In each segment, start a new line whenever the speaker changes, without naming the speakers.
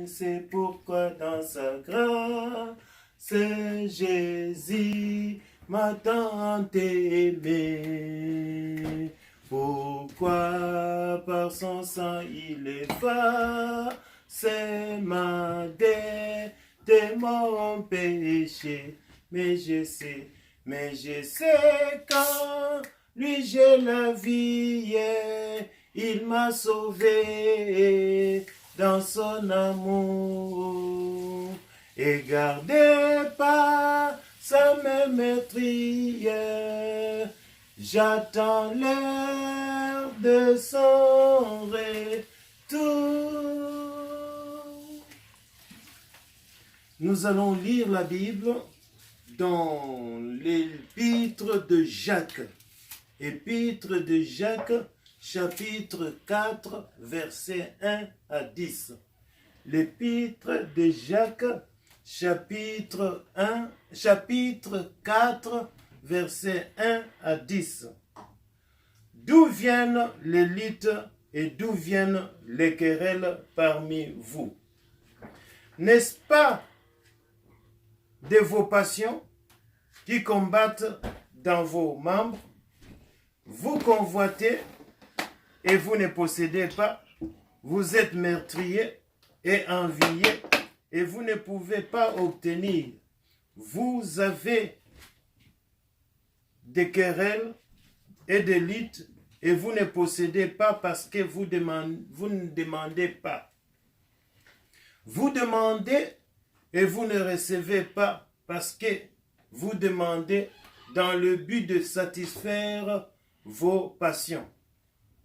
c'est pourquoi dans sa grâce, Jésus m'a tant aimé. Pourquoi par son sang il efface ma dette de mon péché. Mais je sais quand lui j'ai la vie, il m'a sauvé dans son amour. Et gardé par sa main meurtrière, j'attends l'heure de son retour. Nous allons lire la Bible dans l'épître de Jacques. Épître de Jacques, chapitre 4, versets 1 à 10. L'épître de Jacques, chapitre 4, versets 1 à 10. D'où viennent les luttes et d'où viennent les querelles parmi vous? N'est-ce pas de vos passions qui combattent dans vos membres? Vous convoitez et vous ne possédez pas. Vous êtes meurtriers et enviés et vous ne pouvez pas obtenir. Vous avez des querelles et des luttes et vous ne possédez pas parce que vous ne demandez pas. Vous demandez et vous ne recevez pas parce que vous demandez dans le but de satisfaire vos passions.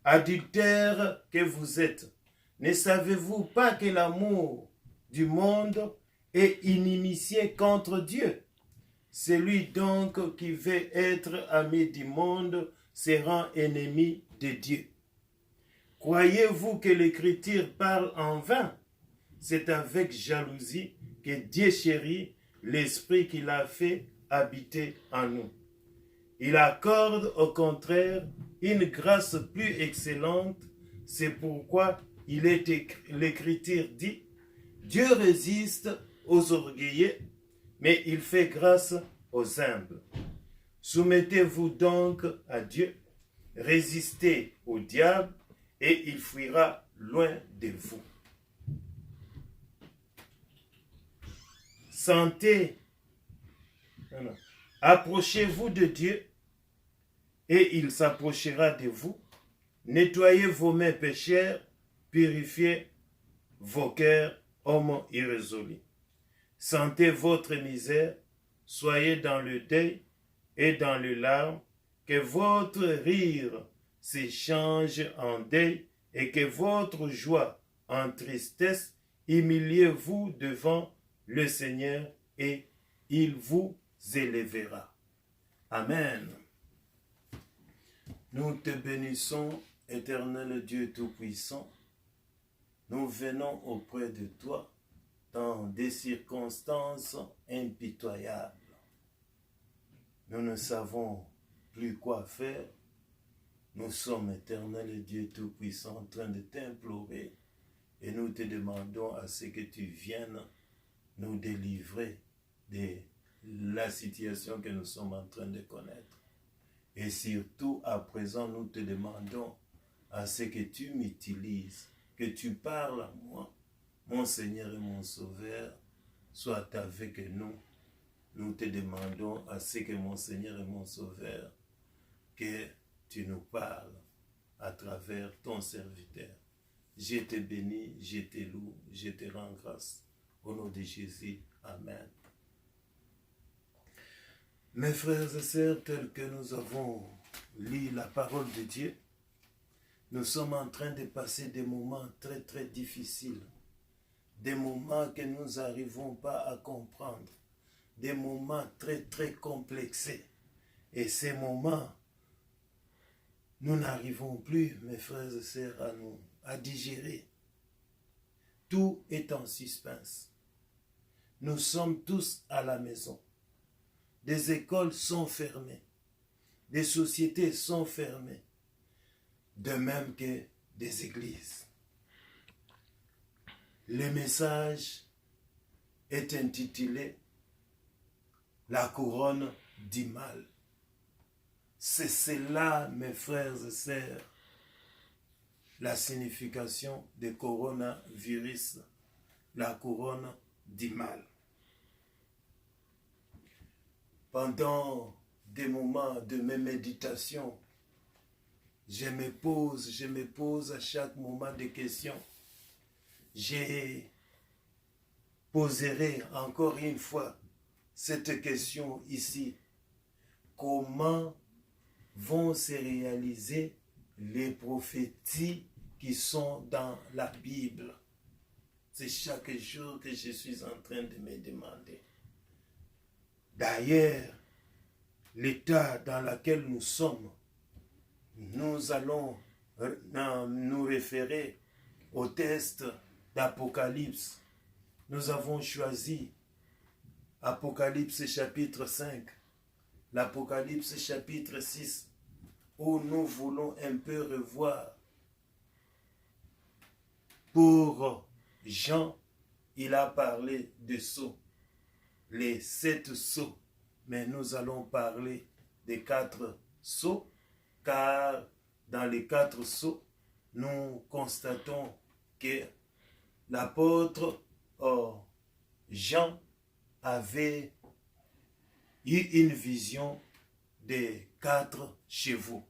Adultères que vous êtes, ne savez-vous pas que l'amour du monde est inimitié contre Dieu? Celui donc qui veut être ami du monde se rend ennemi de Dieu. Croyez-vous que l'Écriture parle en vain? C'est avec jalousie que Dieu chérit l'Esprit qu'il a fait habiter en nous. Il accorde au contraire une grâce plus excellente. C'est pourquoi l'Écriture dit, Dieu résiste aux orgueilleux, mais il fait grâce aux humbles. Soumettez-vous donc à Dieu, résistez au diable et il fuira loin de vous. Approchez-vous de Dieu et il s'approchera de vous. Nettoyez vos mains pécheurs, purifiez vos cœurs, hommes irrésolus. Sentez votre misère, soyez dans le deuil et dans les larmes, que votre rire s'échange en deuil et que votre joie en tristesse. Humiliez-vous devant le Seigneur et il vous élèvera. Amen. Nous te bénissons, éternel Dieu Tout-Puissant. Nous venons auprès de toi dans des circonstances impitoyables. Nous ne savons plus quoi faire. Nous sommes, éternel Dieu Tout-Puissant, en train de t'implorer et nous te demandons à ce que tu viennes nous délivrer de la situation que nous sommes en train de connaître. Et surtout, à présent, nous te demandons à ce que tu m'utilises, que tu parles à moi, mon Seigneur et mon Sauveur, sois avec nous. Nous te demandons à ce que mon Seigneur et mon Sauveur, que tu nous parles à travers ton serviteur. Je te bénis, je te loue, je te rends grâce. Au nom de Jésus, Amen. Mes frères et sœurs, tels que nous avons lu la parole de Dieu, nous sommes en train de passer des moments très très difficiles, des moments que nous n'arrivons pas à comprendre, des moments très très complexés. Et ces moments, nous n'arrivons plus, mes frères et sœurs, à digérer. Tout est en suspense. Nous sommes tous à la maison. Des écoles sont fermées. Des sociétés sont fermées. De même que des églises. Le message est intitulé « La couronne du mal ». C'est cela, mes frères et sœurs, la signification du coronavirus, la couronne du mal. Pendant des moments de mes méditations, je me pose à chaque moment des questions. Je poserai encore une fois cette question ici. Comment vont se réaliser les prophéties qui sont dans la Bible? C'est chaque jour que je suis en train de me demander. D'ailleurs, l'état dans lequel nous sommes, nous allons nous référer au texte d'Apocalypse. Nous avons choisi Apocalypse chapitre 5, l'Apocalypse chapitre 6, où nous voulons un peu revoir. Pour Jean, il a parlé de sceaux, les 7 sceaux, mais nous allons parler des 4 sceaux, car dans les 4 sceaux, nous constatons que l'apôtre Jean avait eu une vision des 4 chevaux.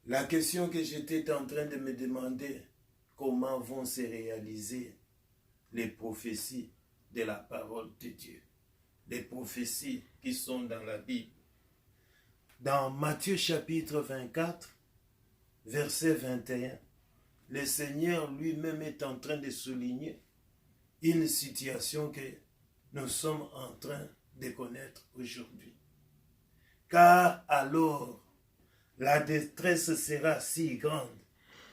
La question que j'étais en train de me demander, comment vont se réaliser les prophéties de la parole de Dieu, les prophéties qui sont dans la Bible. Dans Matthieu chapitre 24, verset 21, le Seigneur lui-même est en train de souligner une situation que nous sommes en train de connaître aujourd'hui. Car alors, la détresse sera si grande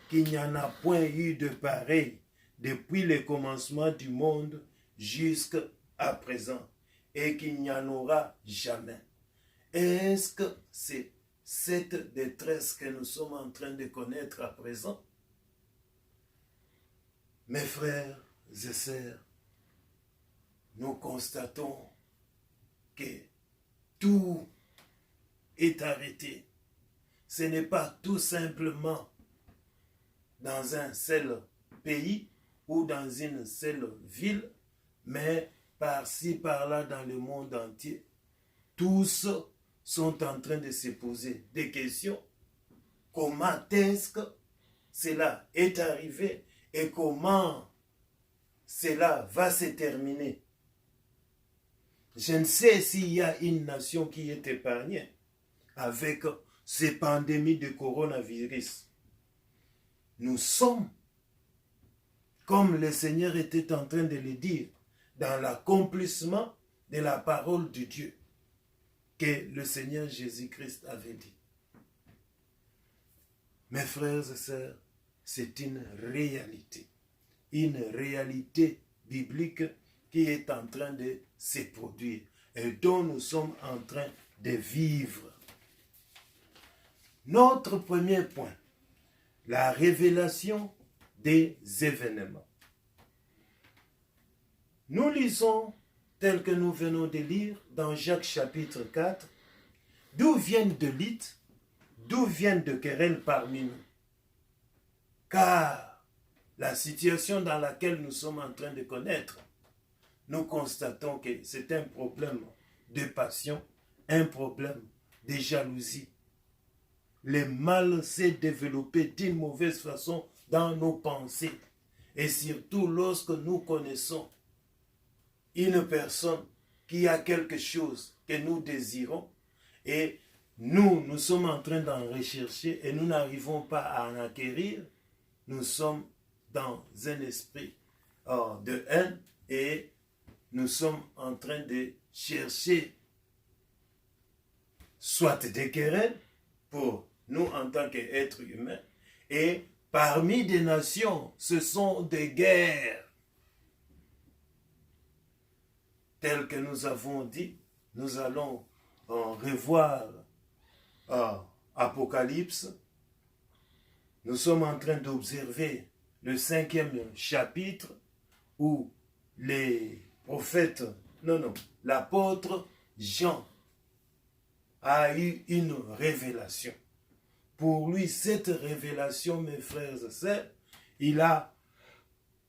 qu'il n'y en a point eu de pareil depuis le commencement du monde jusqu'à présent, et qu'il n'y en aura jamais. Est-ce que c'est cette détresse que nous sommes en train de connaître à présent? Mes frères et sœurs, nous constatons que tout est arrêté. Ce n'est pas tout simplement dans un seul pays ou dans une seule ville, mais par-ci, par-là, dans le monde entier, tous sont en train de se poser des questions. Comment est-ce que cela est arrivé et comment cela va se terminer? Je ne sais s'il y a une nation qui est épargnée avec ces pandémies de coronavirus. Nous sommes, comme le Seigneur était en train de le dire, dans l'accomplissement de la parole de Dieu que le Seigneur Jésus-Christ avait dit. Mes frères et sœurs, c'est une réalité biblique qui est en train de se produire et dont nous sommes en train de vivre. Notre premier point, la révélation des événements. Nous lisons, tel que nous venons de lire, dans Jacques chapitre 4, d'où viennent de luttes, d'où viennent de querelles parmi nous. Car la situation dans laquelle nous sommes en train de connaître, nous constatons que c'est un problème de passion, un problème de jalousie. Le mal s'est développé d'une mauvaise façon dans nos pensées. Et surtout lorsque nous connaissons une personne qui a quelque chose que nous désirons et nous sommes en train d'en rechercher et nous n'arrivons pas à en acquérir, nous sommes dans un esprit de haine et nous sommes en train de chercher soit des querelles pour nous en tant qu'êtres humains, et parmi des nations, ce sont des guerres. Tel que nous avons dit, nous allons revoir Apocalypse. Nous sommes en train d'observer le 5e chapitre où les prophètes, l'apôtre Jean a eu une révélation. Pour lui, cette révélation, mes frères et sœurs, il a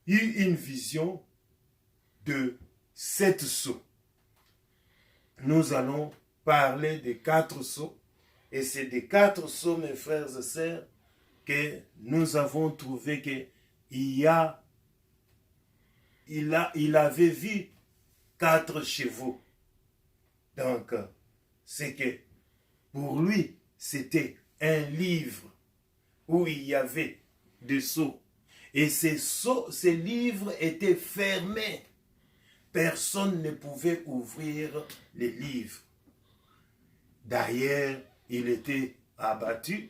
eu une vision de 7 sceaux. Nous allons parler des 4 sceaux. Et c'est des 4 sceaux, mes frères et sœurs, que nous avons trouvé qu'il avait vu 4 chevaux. Donc, c'est que pour lui, c'était un livre où il y avait des sceaux. Et ces livres étaient fermés. Personne ne pouvait ouvrir les livres. D'ailleurs, il était abattu,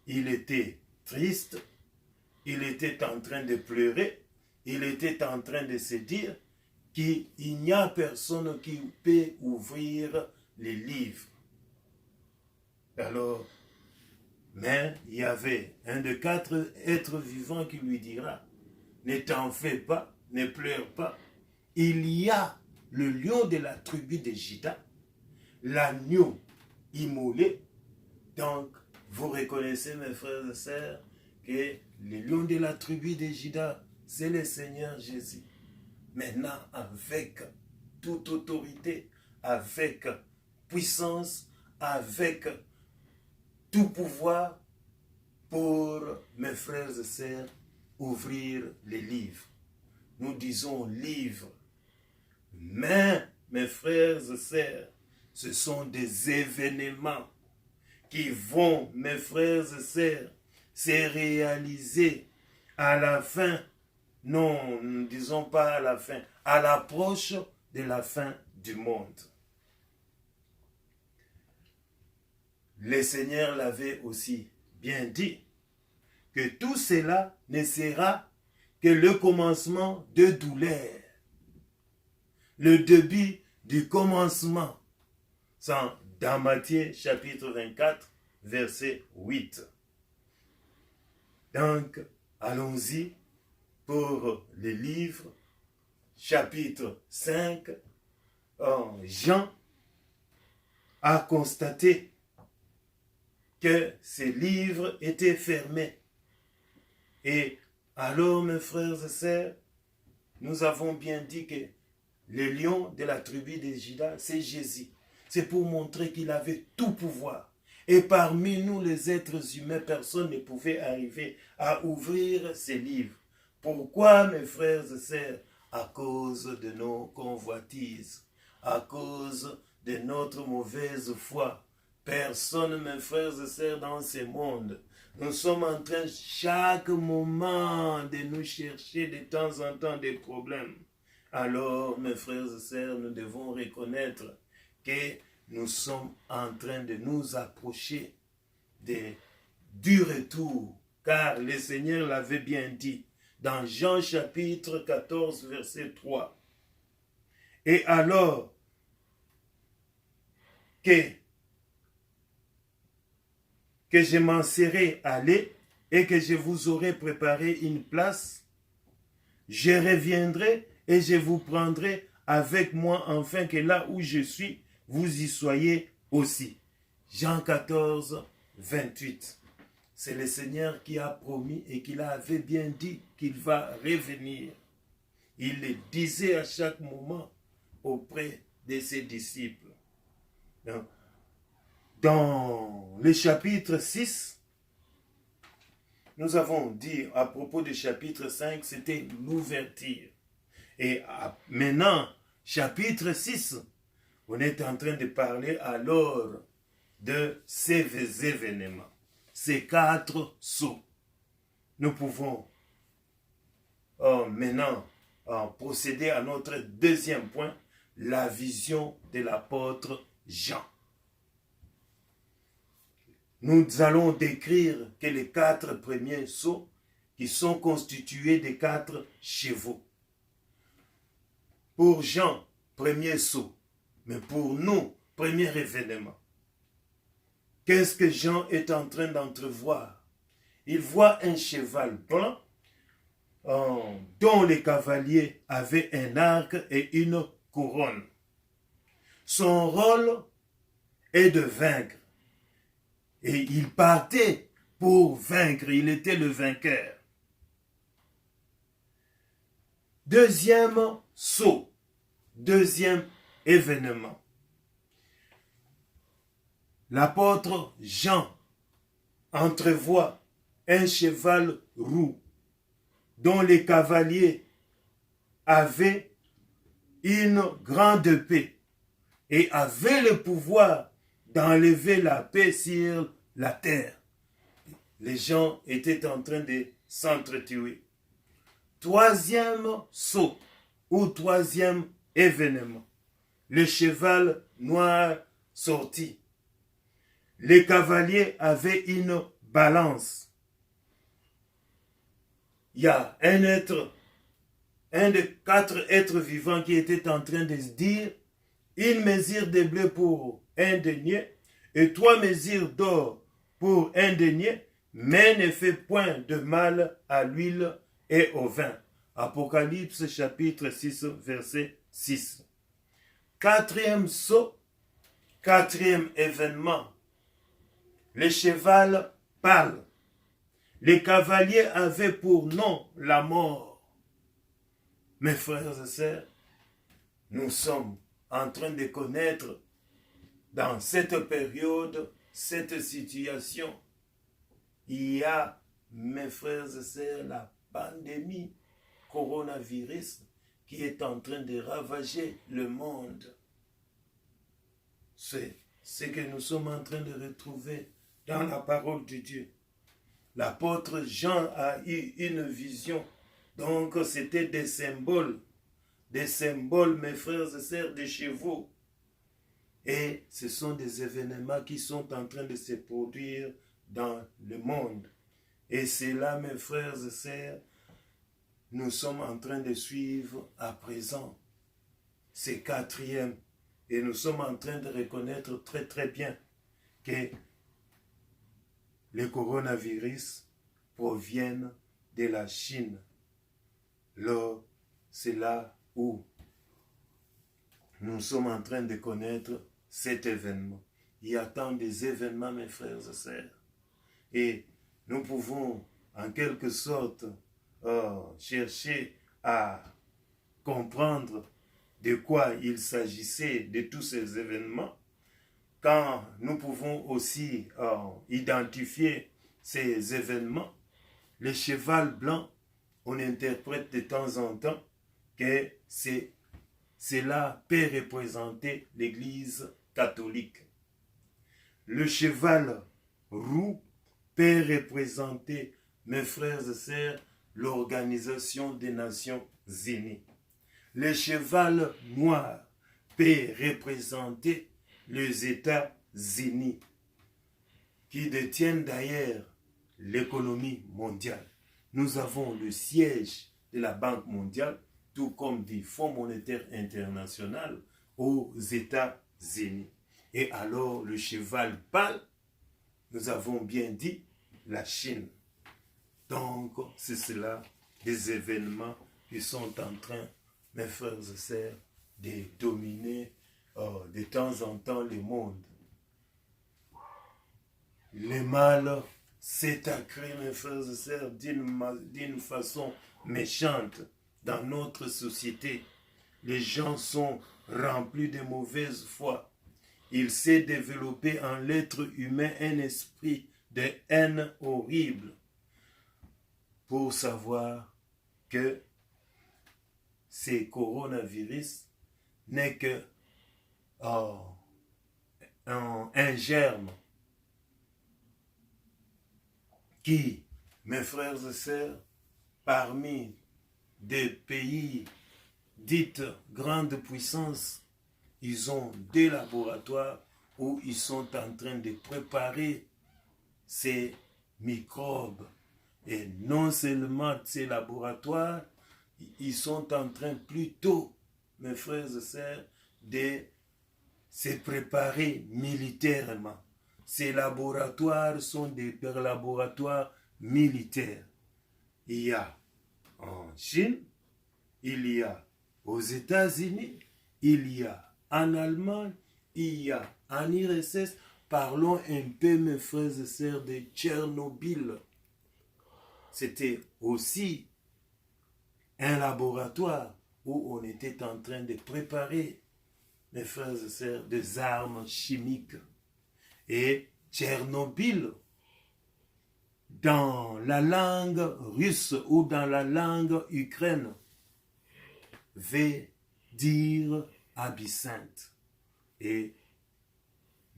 il était triste, il était en train de pleurer, il était en train de se dire qu'il n'y a personne qui peut ouvrir les livres. Alors, mais il y avait un des 4 êtres vivants qui lui dira, ne t'en fais pas, ne pleure pas, il y a le lion de la tribu de Juda, l'agneau immolé. Donc, vous reconnaissez, mes frères et sœurs, que le lion de la tribu de Juda, c'est le Seigneur Jésus. Maintenant, avec toute autorité, avec puissance, avec tout pouvoir pour, mes frères et sœurs, ouvrir les livres. Nous disons livres. Mais, mes frères et sœurs, ce sont des événements qui vont, mes frères et sœurs, se réaliser à la fin. Non, ne disons pas à la fin, à l'approche de la fin du monde. Le Seigneur l'avait aussi bien dit, que tout cela ne sera que le commencement de douleur. Le début du commencement. Dans Matthieu chapitre 24, verset 8. Donc, allons-y pour le livre, chapitre 5. Jean a constaté que ces livres étaient fermés. Et alors, mes frères et sœurs, nous avons bien dit que le lion de la tribu de Juda, c'est Jésus. C'est pour montrer qu'il avait tout pouvoir. Et parmi nous, les êtres humains, personne ne pouvait arriver à ouvrir ces livres. Pourquoi, mes frères et sœurs? À cause de nos convoitises, à cause de notre mauvaise foi. Personne, mes frères et sœurs, dans ce monde. Nous sommes en train, chaque moment, de nous chercher de temps en temps des problèmes. Alors, mes frères et sœurs, nous devons reconnaître que nous sommes en train de nous approcher du retour. Car le Seigneur l'avait bien dit dans Jean chapitre 14, verset 3. Et alors que je m'en serai allé et que je vous aurai préparé une place, je reviendrai et je vous prendrai avec moi, afin que là où je suis, vous y soyez aussi. Jean 14, 28. C'est le Seigneur qui a promis et qui avait bien dit qu'il va revenir. Il le disait à chaque moment auprès de ses disciples. Donc, dans le chapitre 6, nous avons dit à propos du chapitre 5, c'était l'ouverture. Et maintenant, chapitre 6, on est en train de parler alors de ces événements, ces 4 sceaux. Nous pouvons maintenant procéder à notre deuxième point, la vision de l'apôtre Jean. Nous allons décrire que les 4 premiers sceaux qui sont constitués des 4 chevaux. Pour Jean, premier sceau, mais pour nous, premier événement. Qu'est-ce que Jean est en train d'entrevoir? Il voit un cheval blanc dont les cavaliers avaient un arc et une couronne. Son rôle est de vaincre. Et il partait pour vaincre, il était le vainqueur. Deuxième saut, deuxième événement. L'apôtre Jean entrevoit un cheval roux dont les cavaliers avaient une grande épée et avaient le pouvoir d'enlever la paix sur la terre. Les gens étaient en train de s'entretuer. Troisième saut ou troisième événement. Le cheval noir sortit. Les cavaliers avaient une balance. Il y a un des 4 êtres vivants qui était en train de se dire, une mesure de blé pour un denier et 3 mesures d'or pour un denier, mais ne fait point de mal à l'huile et au vin. Apocalypse chapitre 6, verset 6. Quatrième saut, quatrième événement. Le cheval parle. Les cavaliers avaient pour nom la mort. Mes frères et sœurs, nous sommes en train de connaître dans cette période, cette situation. Il y a, mes frères et sœurs, la pandémie coronavirus qui est en train de ravager le monde. C'est ce que nous sommes en train de retrouver dans la parole de Dieu. L'apôtre Jean a eu une vision. Donc c'était des symboles, mes frères et sœurs, des chevaux. Et ce sont des événements qui sont en train de se produire dans le monde. Et c'est là, mes frères et sœurs, nous sommes en train de suivre à présent ces quatrièmes. Et nous sommes en train de reconnaître très très bien que les coronavirus proviennent de la Chine. Là, c'est là où nous sommes en train de connaître cet événement. Il y a tant des événements, mes frères et sœurs. Et nous pouvons, en quelque sorte, chercher à comprendre de quoi il s'agissait de tous ces événements, quand nous pouvons aussi identifier ces événements. Le cheval blanc, on interprète de temps en temps que cela peut représenter l'Église catholique. Le cheval roux peut représenter, mes frères et sœurs, l'Organisation des Nations Unies. Le cheval noir peut représenter les États-Unis, qui détiennent d'ailleurs l'économie mondiale. Nous avons le siège de la Banque mondiale, tout comme du Fonds monétaire international aux États-Unis. Et alors le cheval pâle, nous avons bien dit la Chine. Donc c'est cela, des événements qui sont en train, mes frères et sœurs, de dominer de temps en temps le monde. Le mal s'est accru, mes frères et sœurs, d'une façon méchante dans notre société. Les gens sont remplis de mauvaise foi. Il s'est développé en l'être humain un esprit de haine horrible pour savoir que ces coronavirus n'est que un germe qui, mes frères et sœurs, parmi des pays dites grandes puissances, ils ont des laboratoires où ils sont en train de préparer ces microbes. Et non seulement ces laboratoires, ils sont en train plutôt, mes frères et sœurs, de se préparer militairement. Ces laboratoires sont des laboratoires militaires. Il y a en Chine, il y a aux États-Unis, il y a en Allemagne, il y a en URSS. Parlons un peu, mes frères et sœurs, de Tchernobyl. C'était aussi un laboratoire où on était en train de préparer, mes frères et sœurs, des armes chimiques. Et Tchernobyl, dans la langue russe ou dans la langue ukraine, veut dire absinthe. Et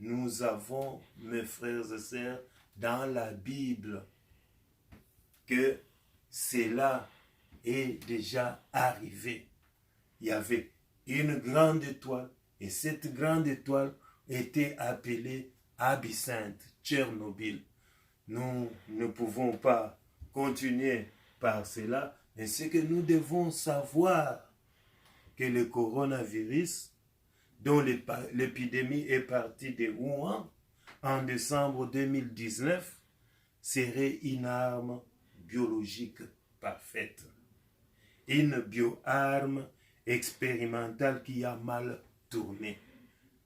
nous avons, mes frères et sœurs, dans la Bible, que cela est déjà arrivé. Il y avait une grande étoile, et cette grande étoile était appelée absinthe, Tchernobyl. Nous ne pouvons pas continuer par cela, mais ce que nous devons savoir, que le coronavirus, dont l'épidémie est partie de Wuhan en décembre 2019, serait une arme biologique parfaite. Une bioarme expérimentale qui a mal tourné.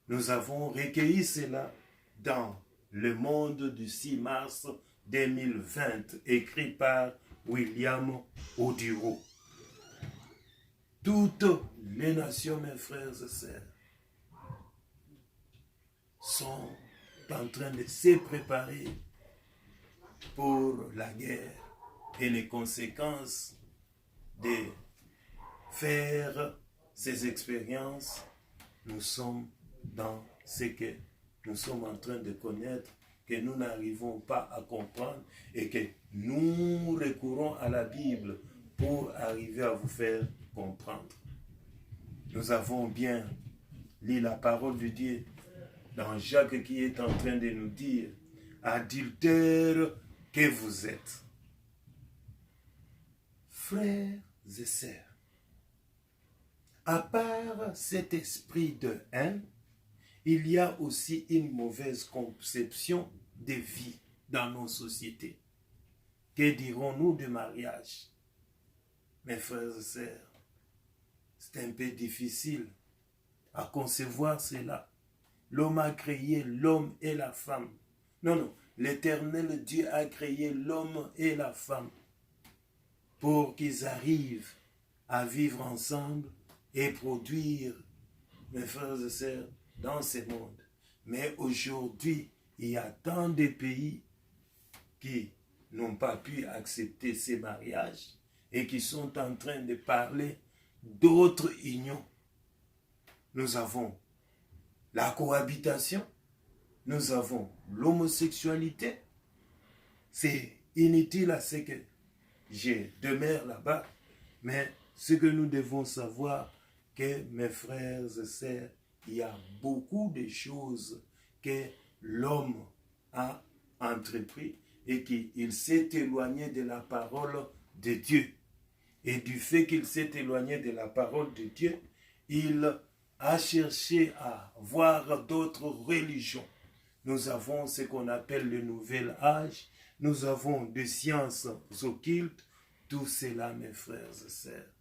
Nous avons recueilli cela dans Le Monde du 6 mars 2020, écrit par William Oduro. Toutes les nations, mes frères et sœurs, sont en train de se préparer pour la guerre et les conséquences de faire ces expériences. Nous sommes dans ce que nous sommes en train de connaître, que nous n'arrivons pas à comprendre et que nous recourons à la Bible pour arriver à vous faire comprendre. Nous avons bien lu la parole de Dieu dans Jacques qui est en train de nous dire « Adultères que vous êtes, frères et sœurs, à part cet esprit de haine, il y a aussi une mauvaise conception de vie dans nos sociétés. Que dirons-nous du mariage? Mes frères et sœurs, c'est un peu difficile à concevoir cela. L'homme a créé l'homme et la femme. Non, l'Éternel Dieu a créé l'homme et la femme pour qu'ils arrivent à vivre ensemble et produire, mes frères et sœurs, dans ce monde. Mais aujourd'hui, il y a tant de pays qui n'ont pas pu accepter ces mariages et qui sont en train de parler d'autres unions. Nous avons la cohabitation, nous avons l'homosexualité. C'est inutile à ce que je demeure là-bas, mais ce que nous devons savoir, que mes frères et sœurs, il y a beaucoup de choses que l'homme a entrepris et qu'il s'est éloigné de la parole de Dieu. Et du fait qu'il s'est éloigné de la parole de Dieu, il a cherché à voir d'autres religions. Nous avons ce qu'on appelle le nouvel âge, nous avons des sciences occultes, tout cela, mes frères et sœurs.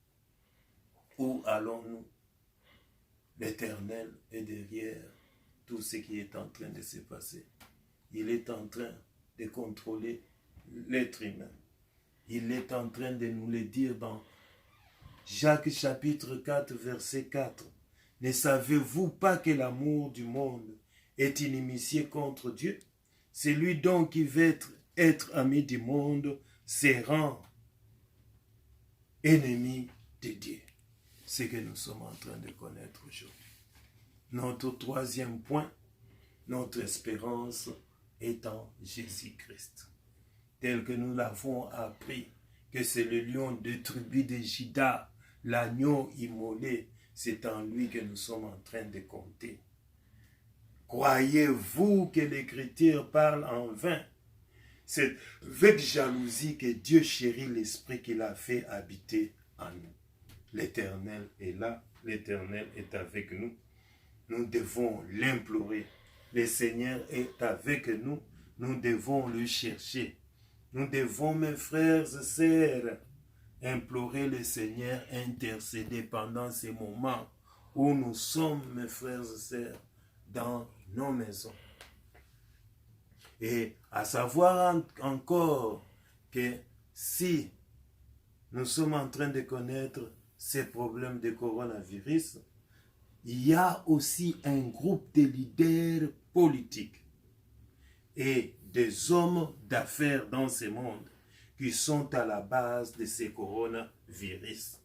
Où allons-nous? L'Éternel est derrière tout ce qui est en train de se passer. Il est en train de contrôler l'être humain. Il est en train de nous le dire dans Jacques chapitre 4, verset 4. Ne savez-vous pas que l'amour du monde est inimitié contre Dieu? Celui donc qui veut être ami du monde se rend ennemi de Dieu. Ce que nous sommes en train de connaître aujourd'hui. Notre troisième point, notre espérance est en Jésus-Christ. Tel que nous l'avons appris, que c'est le lion de tribu de Juda, l'agneau immolé, c'est en lui que nous sommes en train de compter. Croyez-vous que l'Écriture parle en vain? C'est avec jalousie que Dieu chérit l'esprit qu'il a fait habiter en nous. L'Éternel est là, l'Éternel est avec nous. Nous devons l'implorer. Le Seigneur est avec nous, nous devons le chercher. Nous devons, mes frères et sœurs, implorer le Seigneur, intercéder pendant ces moments où nous sommes, mes frères et sœurs, dans nos maisons. Et à savoir encore que si nous sommes en train de connaître ces problèmes de coronavirus, il y a aussi un groupe de leaders politiques et des hommes d'affaires dans ce monde qui sont à la base de ces coronavirus.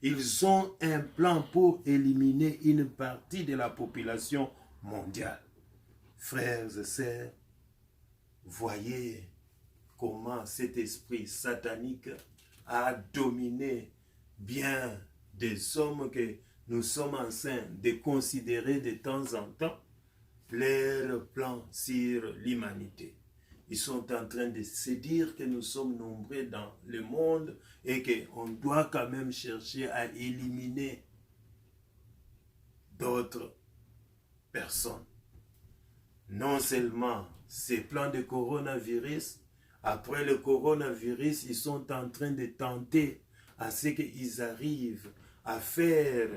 Ils ont un plan pour éliminer une partie de la population mondiale. Frères et sœurs, voyez comment cet esprit satanique a dominé bien des hommes que nous sommes en train de considérer de temps en temps leur plan sur l'humanité. Ils sont en train de se dire que nous sommes nombreux dans le monde et qu'on doit quand même chercher à éliminer d'autres personnes. Non seulement ces plans de coronavirus, après le coronavirus, ils sont en train de tenter à ce qu'ils arrivent à faire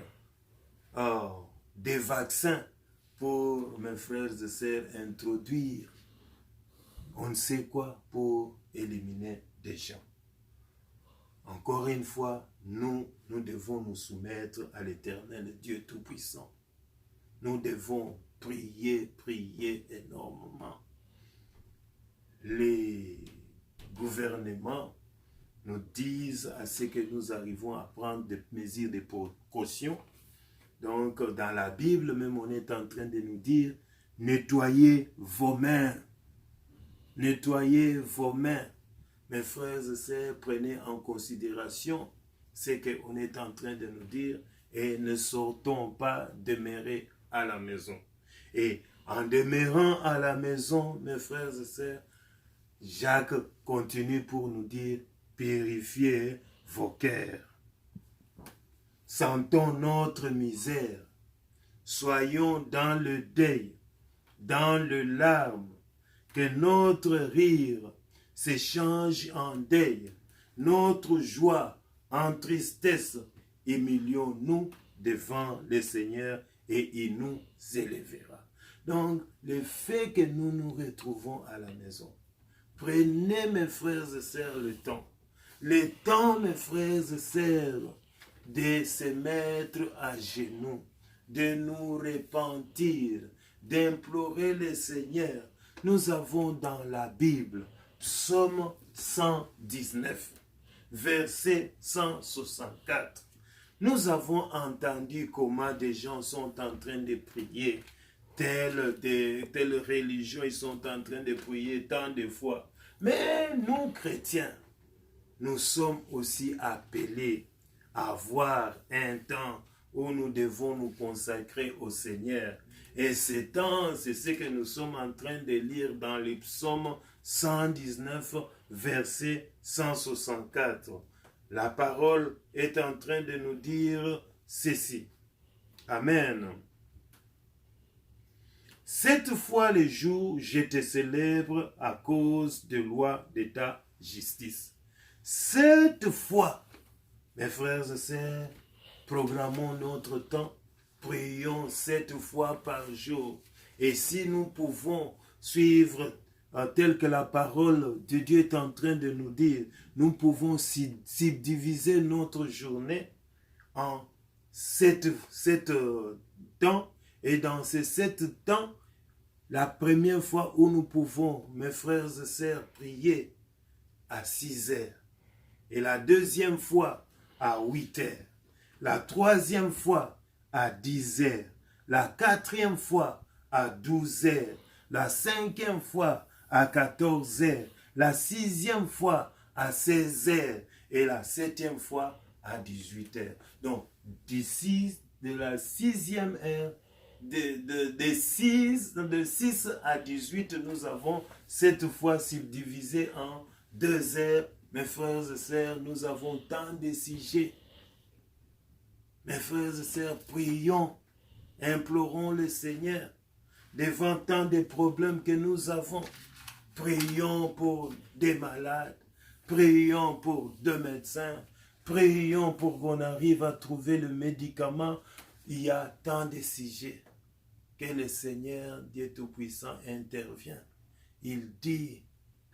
des vaccins pour, mes frères et sœurs, introduire on ne sait quoi pour éliminer des gens. Encore une fois, nous devons nous soumettre à l'Éternel Dieu Tout-Puissant. Nous devons prier énormément. Les gouvernements nous disent à ce que nous arrivons à prendre des mesures de précaution. Donc, dans la Bible, même on est en train de nous dire, nettoyez vos mains. Nettoyez vos mains. Mes frères et sœurs, prenez en considération ce qu'on est en train de nous dire et ne sortons pas demeurer à la maison. Et en demeurant à la maison, mes frères et sœurs, Jacques continue pour nous dire, purifiez vos cœurs. Sentons notre misère. Soyons dans le deuil, dans le larme, que notre rire s'échange en deuil, notre joie en tristesse. Humilions-nous devant le Seigneur et il nous élèvera. Donc, le fait que nous nous retrouvons à la maison, prenez, mes frères et sœurs, le temps, mes frères et sœurs, de se mettre à genoux, de nous repentir, d'implorer le Seigneur. Nous avons dans la Bible, Psaume 119, verset 164. Nous avons entendu comment des gens sont en train de prier, telle religion, ils sont en train de prier tant de fois. Mais nous, chrétiens, nous sommes aussi appelés à avoir un temps où nous devons nous consacrer au Seigneur. Et ce temps, c'est ce que nous sommes en train de lire dans les psaumes 119, verset 164. La parole est en train de nous dire ceci. Amen. Cette fois les jours, je te célèbre à cause de loi de ta justice. Cette fois, mes frères et sœurs, programmons notre temps, prions 7 fois par jour. Et si nous pouvons suivre tel que la parole de Dieu est en train de nous dire, nous pouvons subdiviser notre journée en 7 temps. Et dans ces 7 temps, la première fois où nous pouvons, mes frères et sœurs, prier à 6 heures. Et la deuxième fois à 8 heures. La troisième fois à 10 heures. La quatrième fois à 12 heures. La cinquième fois à 14 heures. La sixième fois à 16 heures. Et la septième fois à 18 heures. Donc, de la sixième heure, de 6 à 18, nous avons cette fois subdivisé en 2 heures. Mes frères et sœurs, nous avons tant de sujets. Mes frères et sœurs, prions, implorons le Seigneur devant tant de problèmes que nous avons. Prions pour des malades, prions pour 2 médecins, Prions pour qu'on arrive à trouver le médicament. Il y a tant de sujets que le Seigneur, Dieu Tout-Puissant, intervient. Il dit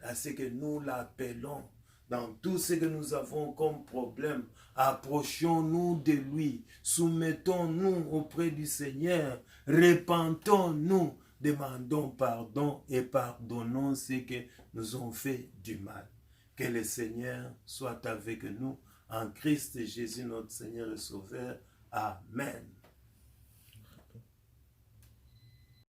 à ce que nous l'appelons, dans tout ce que nous avons comme problème, approchons-nous de lui, soumettons-nous auprès du Seigneur, repentons-nous, demandons pardon et pardonnons ce que nous ont fait du mal. Que le Seigneur soit avec nous, en Christ Jésus notre Seigneur et Sauveur. Amen.